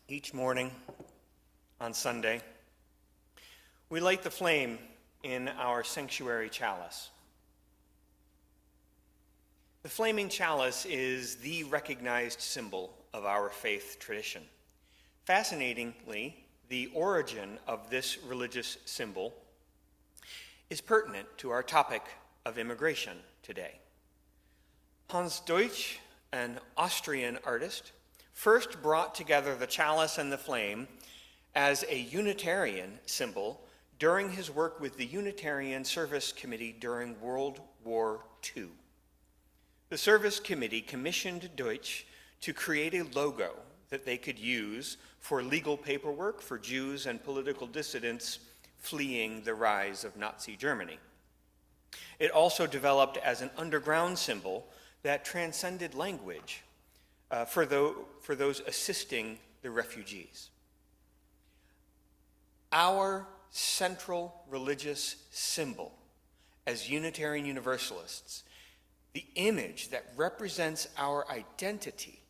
Each morning on Sunday, we light the flame in our sanctuary chalice. The flaming chalice is the recognized symbol of our faith tradition. Fascinatingly, the origin of this religious symbol is pertinent to our topic of immigration today. Hans Deutsch, an Austrian artist, first brought together the chalice and the flame as a Unitarian symbol during his work with the Unitarian Service Committee during World War II. The Service Committee commissioned Deutsch to create a logo that they could use for legal paperwork for Jews and political dissidents fleeing the rise of Nazi Germany. It also developed as an underground symbol that transcended language for those assisting the refugees. Our central religious symbol as Unitarian Universalists, the image that represents our identity,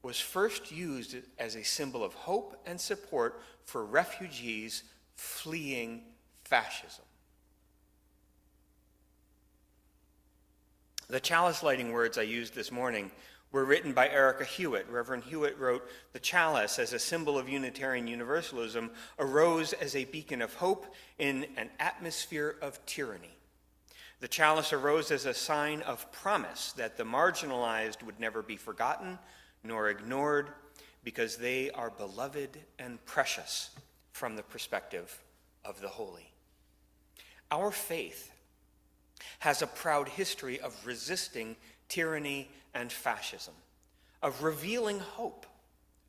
was first used as a symbol of hope and support for refugees fleeing fascism. The chalice lighting words I used this morning were written by Erica Hewitt. Reverend Hewitt wrote, "The chalice, as a symbol of Unitarian Universalism, arose as a beacon of hope in an atmosphere of tyranny. The chalice arose as a sign of promise that the marginalized would never be forgotten nor ignored because they are beloved and precious from the perspective of the holy." Our faith has a proud history of resisting tyranny and fascism, of revealing hope,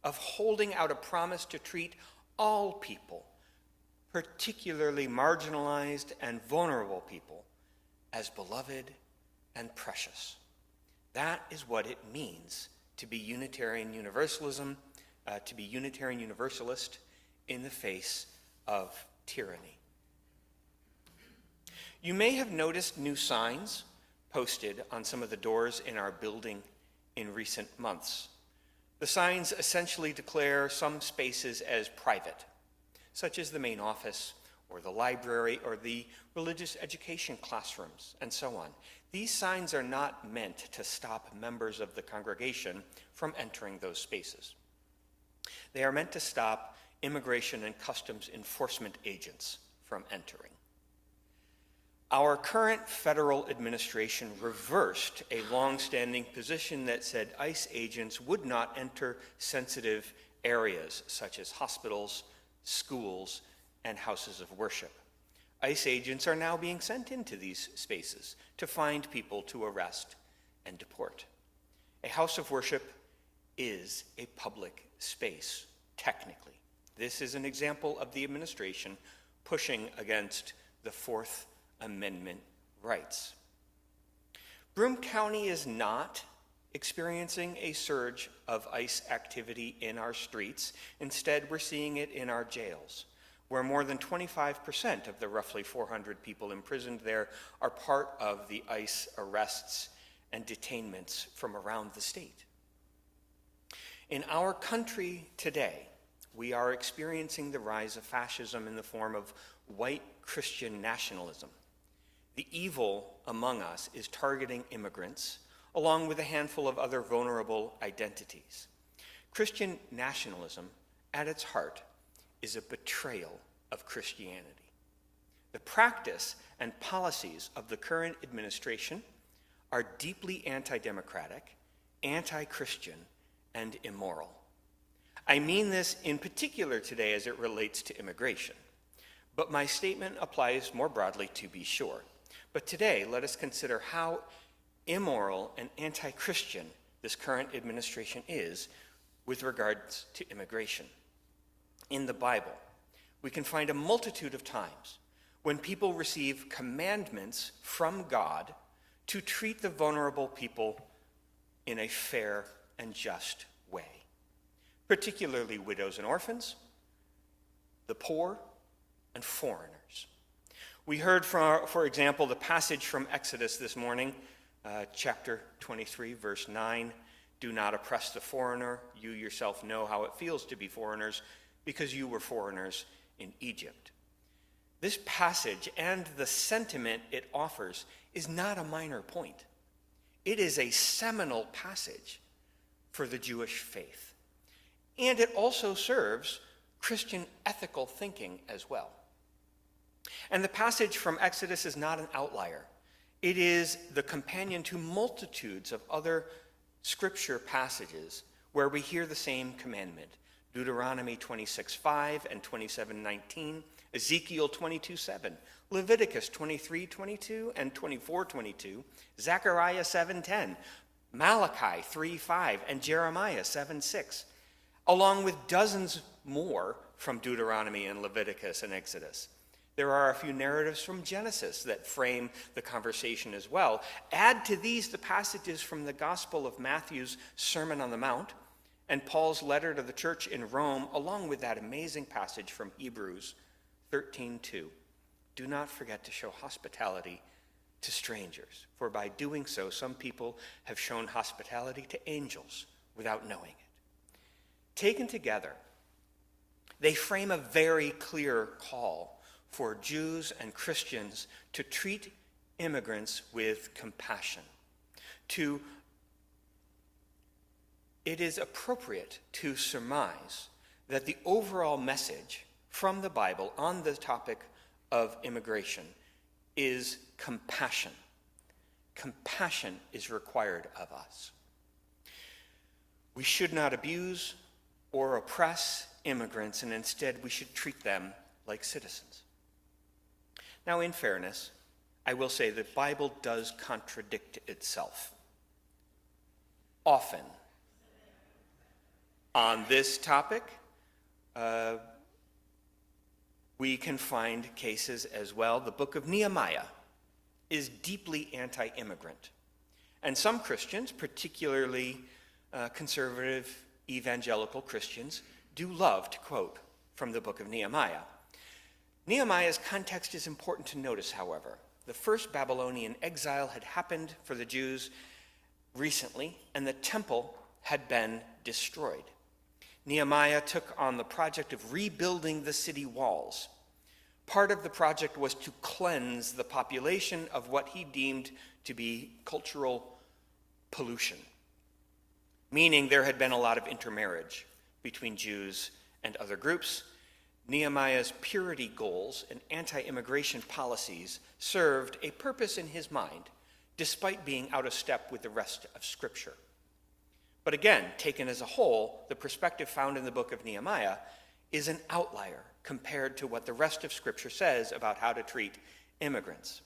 of holding out a promise to treat all people, particularly marginalized and vulnerable people, as beloved and precious. That is what it means to be Unitarian Universalism, to be Unitarian Universalist in the face of tyranny. You may have noticed new signs posted on some of the doors in our building in recent months. The signs essentially declare some spaces as private, such as the main office or the library or the religious education classrooms and so on. These signs are not meant to stop members of the congregation from entering those spaces. They are meant to stop immigration and customs enforcement agents from entering. Our current federal administration reversed a long-standing position that said ICE agents would not enter sensitive areas such as hospitals, schools, and houses of worship. ICE agents are now being sent into these spaces to find people to arrest and deport. A house of worship is a public space, technically. This is an example of the administration pushing against the Fourth Amendment rights. Broome County is not experiencing a surge of ICE activity in our streets. Instead, we're seeing it in our jails, where more than 25% of the roughly 400 people imprisoned there are part of the ICE arrests and detainments from around the state. In our country today, we are experiencing the rise of fascism in the form of white Christian nationalism. The evil among us is targeting immigrants, along with a handful of other vulnerable identities. Christian nationalism, at its heart, is a betrayal of Christianity. The practice and policies of the current administration are deeply anti-democratic, anti-Christian, and immoral. I mean this in particular today as it relates to immigration, but my statement applies more broadly, to be sure. But today, let us consider how immoral and anti-Christian this current administration is with regards to immigration. In the Bible, we can find a multitude of times when people receive commandments from God to treat the vulnerable people in a fair and just way, particularly widows and orphans, the poor, and foreigners. We heard, for example, the passage from Exodus this morning, chapter 23, verse 9, Do not oppress the foreigner. You yourself know how it feels to be foreigners because you were foreigners in Egypt. This passage and the sentiment it offers is not a minor point. It is a seminal passage for the Jewish faith. And it also serves Christian ethical thinking as well. And the passage from Exodus is not an outlier. It is the companion to multitudes of other scripture passages where we hear the same commandment. Deuteronomy 26:5 and 27:19, Ezekiel 22:7, Leviticus 23:22 and 24:22, Zechariah 7:10, Malachi 3:5, and Jeremiah 7:6, along with dozens more from Deuteronomy and Leviticus and Exodus. There are a few narratives from Genesis that frame the conversation as well. Add to these the passages from the Gospel of Matthew's Sermon on the Mount and Paul's letter to the church in Rome, along with that amazing passage from Hebrews 13:2. Do not forget to show hospitality to strangers, for by doing so, some people have shown hospitality to angels without knowing it. Taken together, they frame a very clear call for Jews and Christians to treat immigrants with compassion. It is appropriate to surmise that the overall message from the Bible on the topic of immigration is compassion. Compassion is required of us. We should not abuse or oppress immigrants, and instead we should treat them like citizens. Now, in fairness, I will say the Bible does contradict itself. Often. On this topic, we can find cases as well. The book of Nehemiah is deeply anti-immigrant. And some Christians, particularly conservative evangelical Christians, do love to quote from the book of Nehemiah. Nehemiah's context is important to notice, however. The first Babylonian exile had happened for the Jews recently, and the temple had been destroyed. Nehemiah took on the project of rebuilding the city walls. Part of the project was to cleanse the population of what he deemed to be cultural pollution, meaning there had been a lot of intermarriage between Jews and other groups. Nehemiah's purity goals and anti-immigration policies served a purpose in his mind, despite being out of step with the rest of Scripture. But again, taken as a whole, the perspective found in the book of Nehemiah is an outlier compared to what the rest of Scripture says about how to treat immigrants.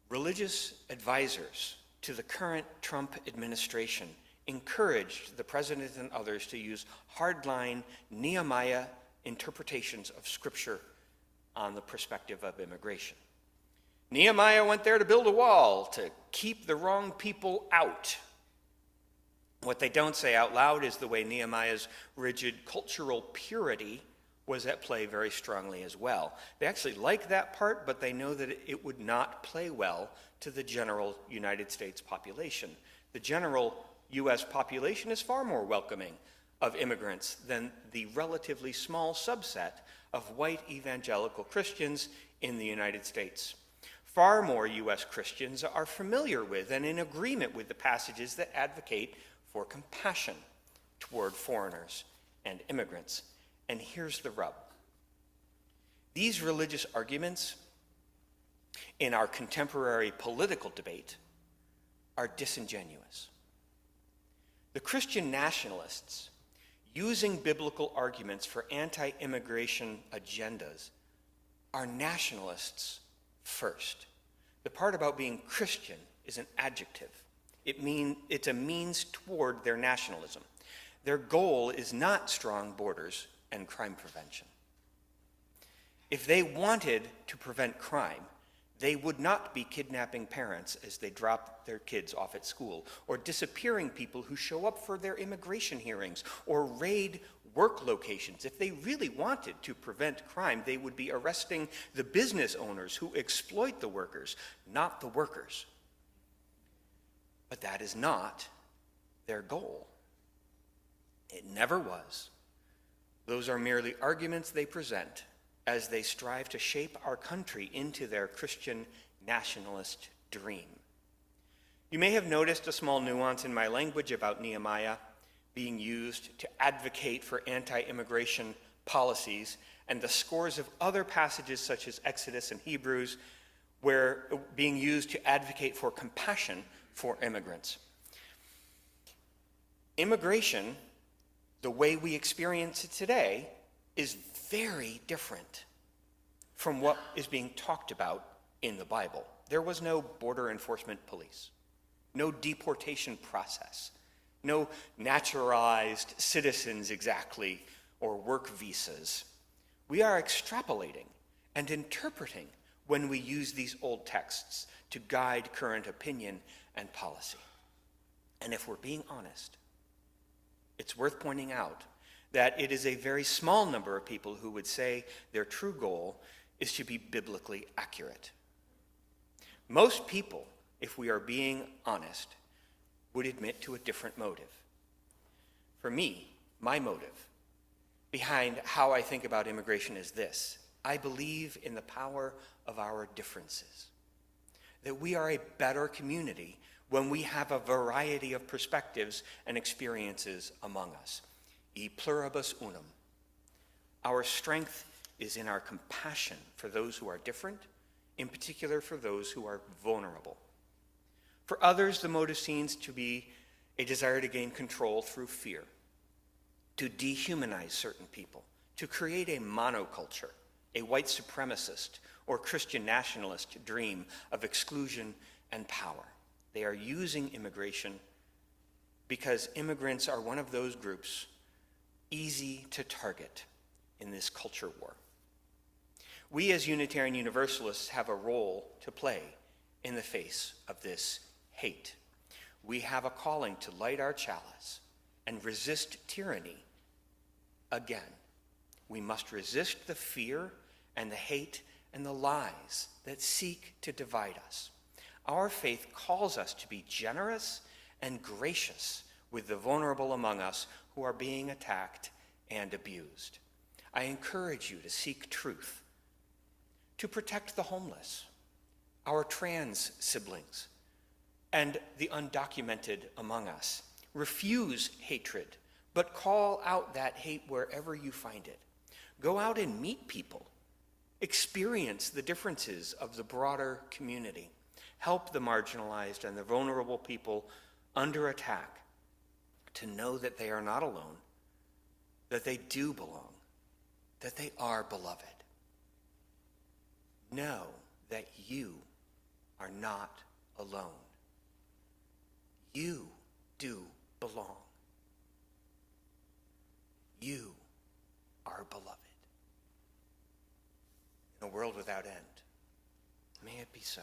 Religious advisors to the current Trump administration encouraged the president and others to use hardline Nehemiah interpretations of Scripture on the perspective of immigration. Nehemiah went there to build a wall to keep the wrong people out. What they don't say out loud is the way Nehemiah's rigid cultural purity was at play very strongly as well. They actually like that part, but they know that it would not play well to the general United States population. The general U.S. population is far more welcoming of immigrants than the relatively small subset of white evangelical Christians in the United States. Far more U.S. Christians are familiar with and in agreement with the passages that advocate for compassion toward foreigners and immigrants. And here's the rub. These religious arguments in our contemporary political debate are disingenuous. The Christian nationalists, using biblical arguments for anti-immigration agendas, are nationalists first. The part about being Christian is an adjective. It's a means toward their nationalism. Their goal is not strong borders and crime prevention. If they wanted to prevent crime, they would not be kidnapping parents as they drop their kids off at school, or disappearing people who show up for their immigration hearings, or raid work locations. If they really wanted to prevent crime, they would be arresting the business owners who exploit the workers, not the workers. But that is not their goal. It never was. Those are merely arguments they present as they strive to shape our country into their Christian nationalist dream. You may have noticed a small nuance in my language about Nehemiah being used to advocate for anti-immigration policies, and the scores of other passages such as Exodus and Hebrews where being used to advocate for compassion for immigrants. Immigration, the way we experience it today, is very different from what is being talked about in the Bible. There was no border enforcement police, no deportation process, no naturalized citizens exactly, or work visas. We are extrapolating and interpreting when we use these old texts to guide current opinion and policy. And if we're being honest, it's worth pointing out that it is a very small number of people who would say their true goal is to be biblically accurate. Most people, if we are being honest, would admit to a different motive. For me, my motive behind how I think about immigration is this: I believe in the power of our differences, that we are a better community when we have a variety of perspectives and experiences among us. E pluribus unum. Our strength is in our compassion for those who are different, in particular for those who are vulnerable. For others, the motive seems to be a desire to gain control through fear, to dehumanize certain people, to create a monoculture, a white supremacist or Christian nationalist dream of exclusion and power. They are using immigration because immigrants are one of those groups easy to target in this culture war. We as Unitarian Universalists have a role to play in the face of this hate. We have a calling to light our chalice and resist tyranny again. We must resist the fear and the hate and the lies that seek to divide us. Our faith calls us to be generous and gracious with the vulnerable among us who are being attacked and abused. I encourage you to seek truth, to protect the homeless, our trans siblings, and the undocumented among us. Refuse hatred, but call out that hate wherever you find it. Go out and meet people. Experience the differences of the broader community. Help the marginalized and the vulnerable people under attack to know that they are not alone, that they do belong, that they are beloved. Know that you are not alone. You do belong. You are beloved. In a world without end, may it be so.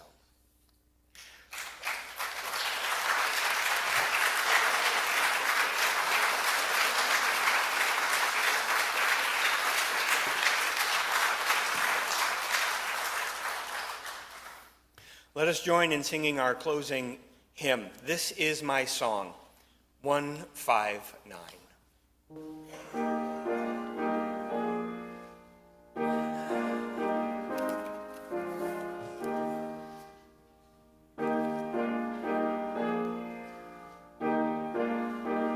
Let us join in singing our closing hymn. This is my song, 159.